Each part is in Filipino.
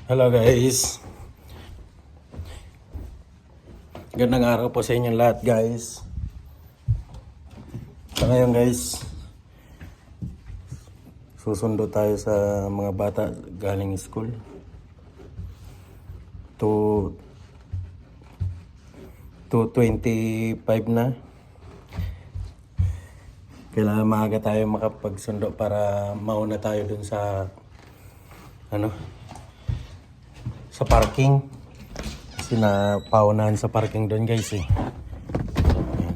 Hello guys. Gandang araw po sa inyong lahat guys. So ngayon guys, susundo tayo sa mga bata galing school. 2:25 na. Kailangan maaga tayo makapagsundo para mauna tayo dun sa sa parking. Kasi napaunahan sa parking doon guys eh. Ayan.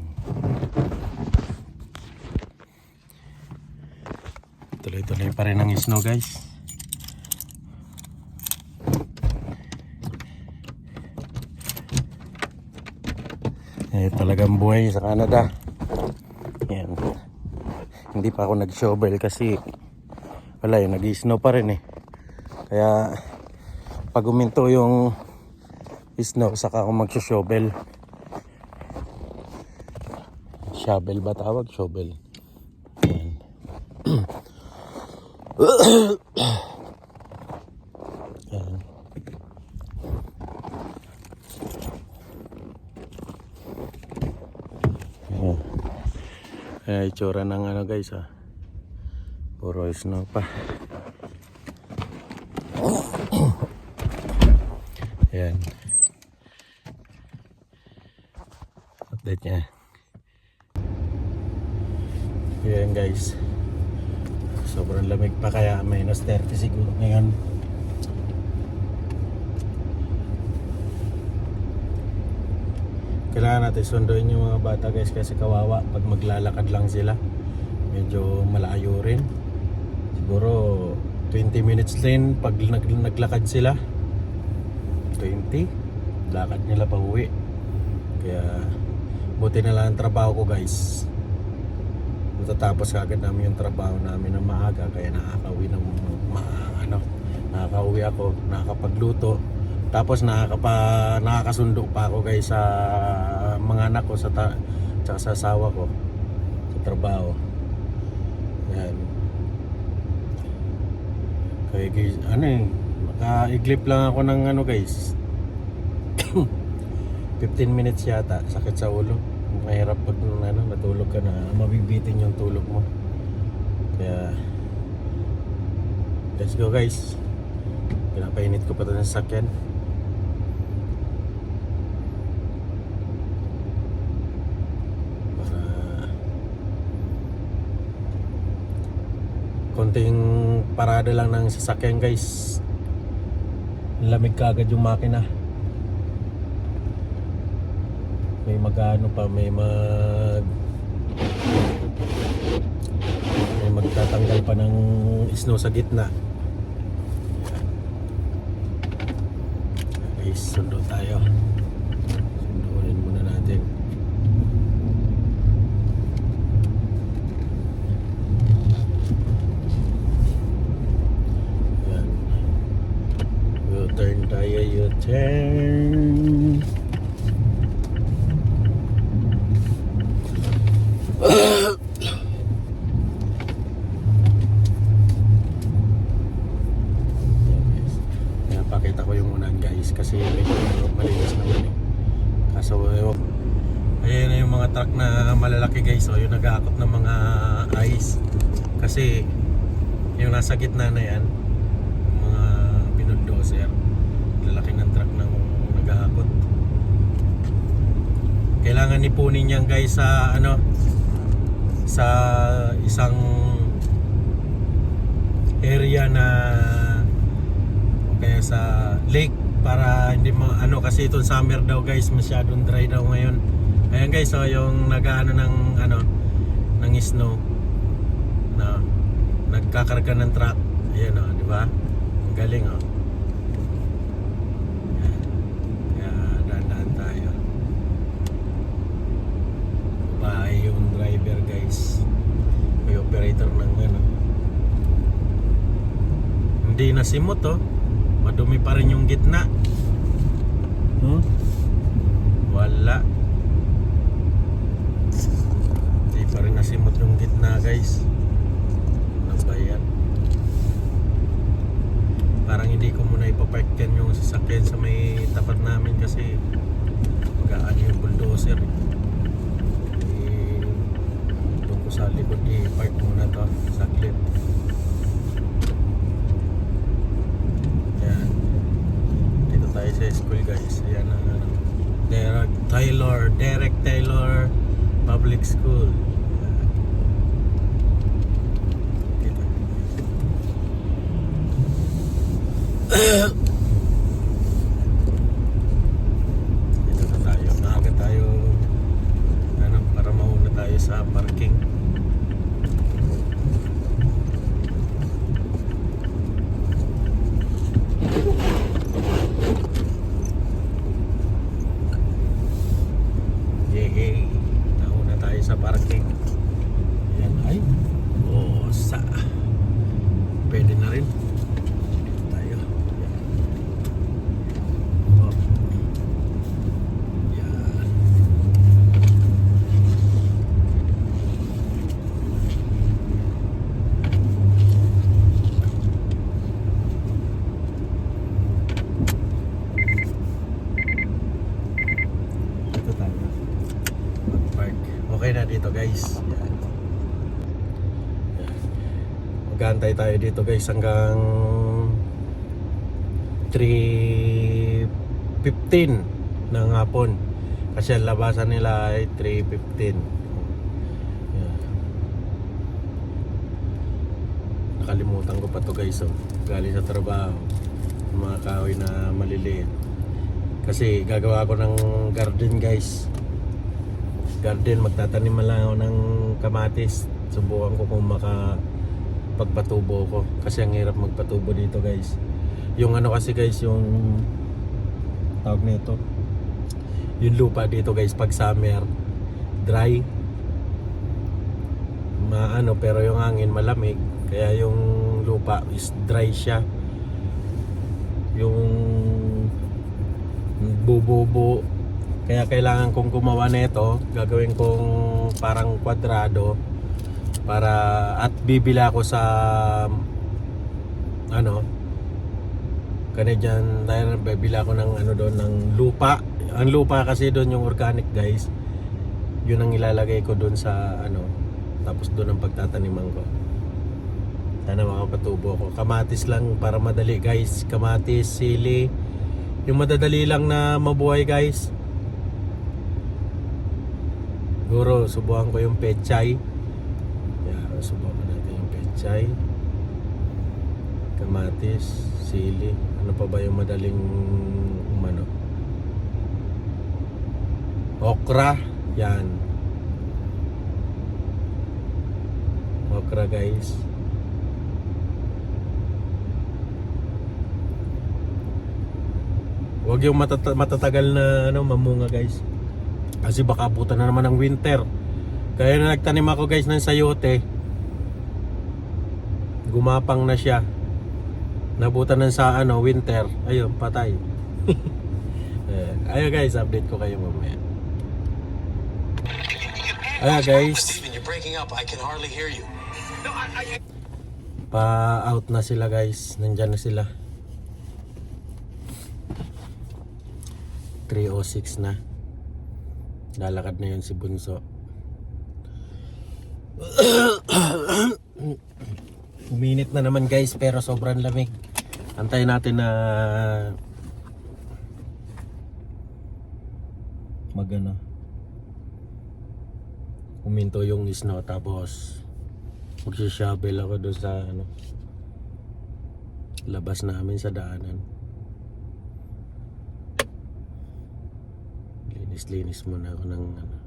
Tuloy-tuloy pa rin ang snow guys. Talagang buhay sa Canada. Ayan. Hindi pa ako nag-shovel kasi wala yun, nag-snow pa rin eh. Kaya pag uminto yung snow, saka ako mag-shovel. Shovel ba tawag? Shovel. Ayan. Ayan. Ayan. Ayan, itsura ng guys ha. Puro snow pa. Ayan. Update niya. Ayan guys. Sobrang lamig pa kaya minus 30 siguro ngayon. Kailangan natin sunduin yung mga bata guys kasi kawawa pag maglalakad lang sila. Medyo malayo rin. Siguro 20 minutes din pag naglakad sila. 20 lakad nila pa uwi. Kaya buti na lang ang trabaho ko guys, matatapos agad namin yung trabaho namin ng maaga. Kaya nakakauwi ng nakakauwi ako, nakakapagluto, tapos nakakasundo pa ako guys sa mga anak ko tsaka sa asawa ko sa trabaho. Yan. Kaya guys, nakaiglip lang ako ng guys 15 minutes yata. Sakit sa ulo. Mahirap pag natulog ka na, mabibitin yung tulog mo. Kaya let's go guys. Pinapainit ko pa ito ng sakyan. Para konting parada lang ng sasakyan guys, lamig ka agad yung makina. May magtatanggal pa ng snow sa gitna. Okay, sundo tayo. Sunduin muna natin. Ayan. U-turn tayo, U-turn. Pakita ko yung unan guys kasi medyo malinis naman eh. Kaso ayan na yung mga truck na malalaki guys. So yung nag-aakot ng mga ice. Kasi yung nasa gitna na yan, mga binuldozer, lalaki ng truck ng nag-aakot. Kailangan ipunin yan guys sa sa isang area na kaya sa lake para hindi kasi itong summer daw guys masyadong dry daw ngayon. Ayan guys, so yung nag-aano ng snow na nagkakarga ng truck. Ayan di ba? Ang galing Kaya dahan-dahan tayo. Bahay yung driver guys. May operator ng hindi na simot madumi pa rin yung gitna. Wala. Hindi pa rin nasimot yung gitna guys. Ano ba yan? Parang hindi ko muna ipapark yan yung sasakyan sa may tapat namin kasi magaan yung bulldozer. Doon ko sa likod i-park muna to saglit. Yan. Dito tayo sa school guys. Ayan ang ano, Derek Taylor Public School. Dito na tayo. Maaga tayo ano, para mauna tayo sa parking. Yay! Nauna tayo sa parking. Ayan ay. Oh, pwede na rin. Tayo. Oh. Yan. Dito tayo. Mag-park. Okay na dito guys. Yan. Mag-aantay tayo dito guys hanggang 3:15 ng hapon kasi ang labasan nila ay 3:15. Yeah. Nakalimutan ko pa to guys, oh. Galing sa trabaho, mga kahoy na maliliit kasi gagawa ko ng garden guys. Garden, magtatanim lang ako ng kamatis. Subukan ko kung pagpatubo ko kasi ang hirap magpatubo dito guys. Yung ano kasi guys, yung tawag nito, yung lupa dito guys pag summer dry, maano, pero yung hangin malamig, kaya yung lupa is dry siya. Yung bububo, kaya kailangan kong gumawa nito, gagawin kong parang kwadrado para at bibila ako sa ano kanadyan, dahil bibila ako ng ano doon, ng lupa. Ang lupa kasi doon yung organic guys, yun ang ilalagay ko doon sa ano, tapos doon ang pagtataniman ko. Sana makapatubo ko. Kamatis lang para madali guys, kamatis, sili, yung madadali lang na mabuhay guys. Siguro subukan ko yung pechay. Subukan natin yung pechay, kamatis, sili. Ano pa ba yung madaling umano? Okra. Yan, okra guys. Huwag yung matatagal na ano, mamunga guys, kasi baka abutan na naman ng winter. Kaya na nagtanim ako guys ng sayote, gumapang na siya, nabutan na sa ano, winter, ayun, patay. Ayun guys, update ko kayo mamaya. Ayun guys, Steven, you're breaking up. I can hardly hear you. pa-out na sila guys, nandyan na sila. 3:06 na, lalakad na yun si Bunso. Uminit na naman guys, pero sobrang lamig. Antayin natin na magano, uminto yung snow, tapos magsha-shovel ako doon sa ano, labas namin sa daanan. Linis muna ako ng ano.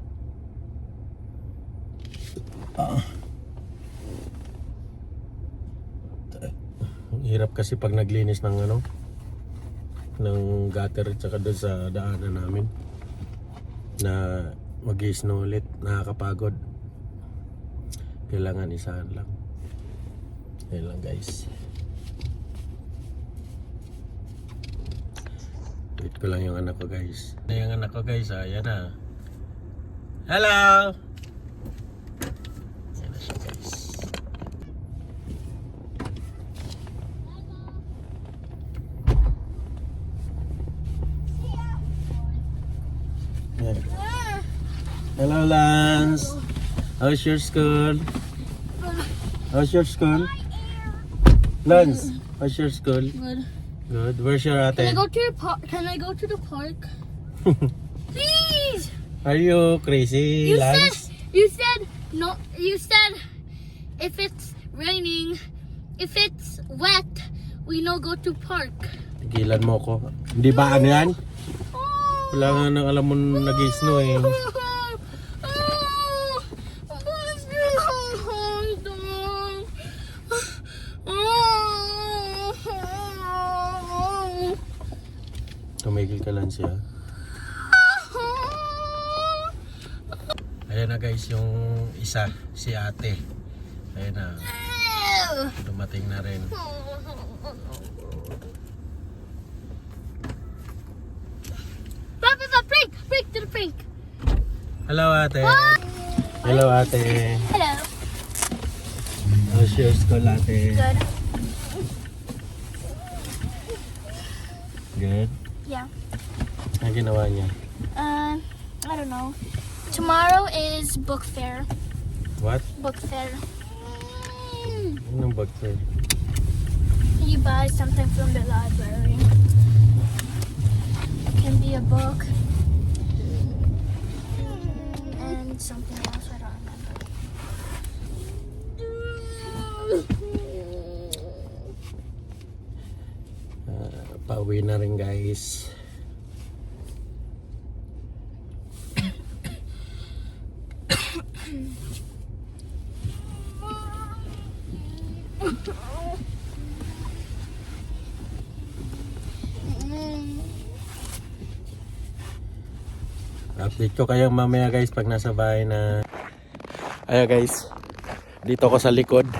Ang hirap kasi pag naglinis ng ano, ng gutter at saka doon sa daanan namin na mag-snow ulit, nakakapagod. Kailangan isahan lang. Ayan lang guys, wait ko lang yung anak ko guys. Yung anak ko guys, ayan na. Hello! Ayan na siya guys. Hello, Lance. How's your school? How's your school? Lance, how's your school? Good. Good. Where's your Can I ate? go to your park? Can I go to the park? Please. Are you crazy, Lance? You said no. You said if it's raining, if it's wet, we no go to park. Tigilan mo ko. Hindi ba ano yan? Wala nga nang alam mo nag-snow eh. Tumigil ka lang siya. Ayan na guys yung isa, si ate. Ayan na, dumating na rin. Papa, break! Break to the break! Hello ate. Hello ate. Hello. How's your school ate? Good. Good? Yeah. Ano ginawa niya? I don't know. Tomorrow is book fair. What? Book fair. Anong bag sir? You buy something from the library. It can be a book and something else. I don't remember. Pauwi na rin guys. Update ko kayo mamaya guys pag nasa bahay na. Ayan guys, dito ko sa likod.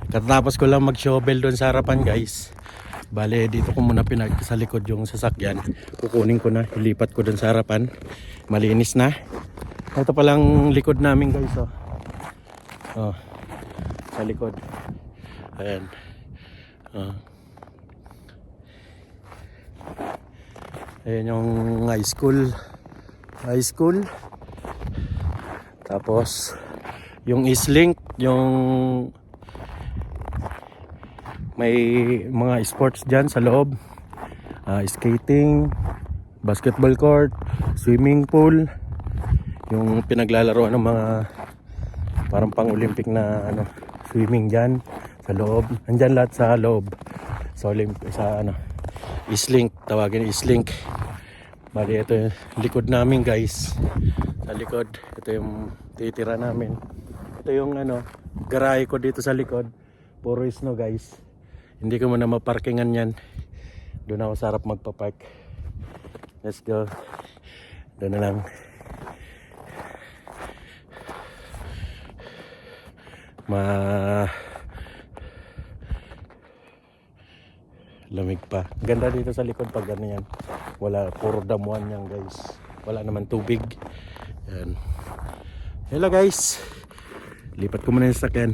Katapos ko lang mag-shovel doon sa harapan guys. Bale, dito ko muna sa likod yung sasakyan. Kukunin ko na, ilipat ko doon sa harapan. Malinis na. Ito palang likod namin guys oh. Oh. Sa likod. Ayan. Oh. Ayan yung high school. High school. Tapos yung Eastlink, yung may mga sports dyan sa loob. Skating, basketball court, swimming pool, yung pinaglalaroan ng mga parang pang-Olympic na ano, swimming dyan sa loob. Andyan lahat sa loob. Sa Eastlink, tawagin Eastlink. Bali ito yung likod namin guys. Sa likod, ito yung titira namin. Ito yung garahe ko dito sa likod. Puro snow guys. Hindi ko muna maparkingan yan. Doon ako sarap magpapark. Let's go. Doon na lang. Lamig pa. Ganda dito sa likod pag ganyan. Wala, puro damuhan yan guys. Wala naman tubig. Yan. Hello guys. Lipat ko muna yung sakyan.